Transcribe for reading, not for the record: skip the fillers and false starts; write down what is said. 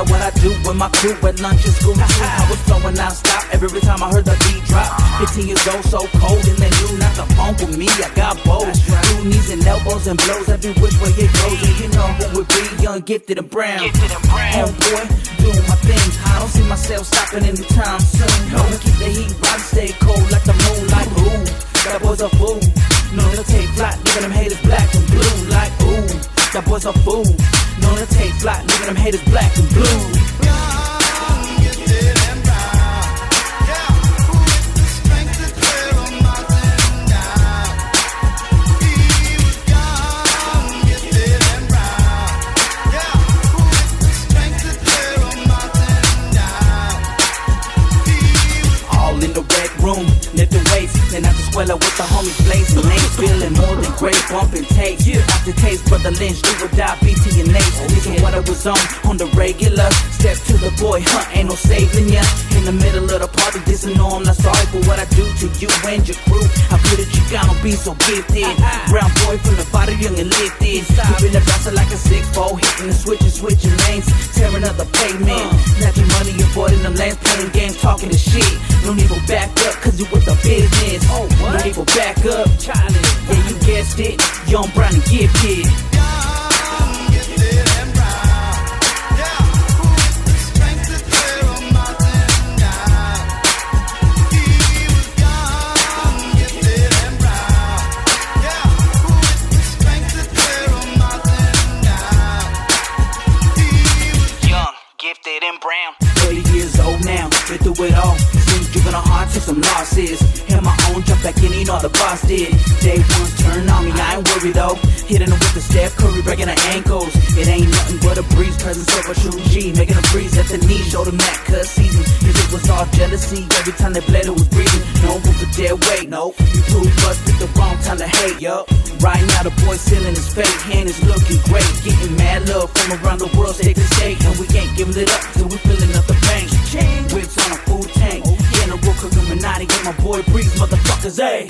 about what I do with my crew at lunch and school. I was flowing non-stop every time I heard the beat drop. 15 years old, so cold, and they knew not to funk with me. I got bold, through knees and elbows and blows every which way it goes. And you know who would be young, gifted and brown. Homeboy, doing my thing. I don't see myself stopping anytime soon. No, keep the heat right, stay cold like the moon. Like ooh, that boy's a fool. No, to take flight, leaving them haters black and blue. Like ooh, that boy's a fool. No, to take flight, leaving them haters black and blue. Lifting weights, then after squella with the homies blazing names, feeling more than great, bumping tapes. After taste, Brother Lynch, do or die, BT and Nates. Listen what I was on the regular. Step to the boy, ain't no saving ya. In the middle of the party, dissing, no, I'm not sorry for what I do to you and your crew. How could it you gotta be so gifted? Brown boy from the body, young and lifted. Whipping the bouncer like a 6'4", hitting the switching lanes, tearing up the pavement. Snatching money, avoiding them lanes, playing games, talking to shit. No need to back up, cause you with the business. Oh, what? No need to back up, Charlie. Yeah, you guessed it, young, brown, and gifted. Gifted and brown, 30 years old now, been through it all. Seems driven a heart to some losses. Had my own, jump back in, you know the boss did. Day one's turn on me, I ain't worried though. Hitting her with the Steph Curry, breaking her ankles. It ain't nothing but a breeze, presence of a true G. Making a breeze at the knee, showed them that cut season. If it was all jealousy, every time they bled it was breathing. No one for dead weight, no. You two bust, pick the wrong time to hate, yup. Right now the boy sealing his fate, hand is looking great. Getting mad love from around the world, state to state. And we ain't giving it up till we filling up the bank. Whips on a full tank, General Cook Illuminati, get my boy Breeze, motherfuckers, ayy.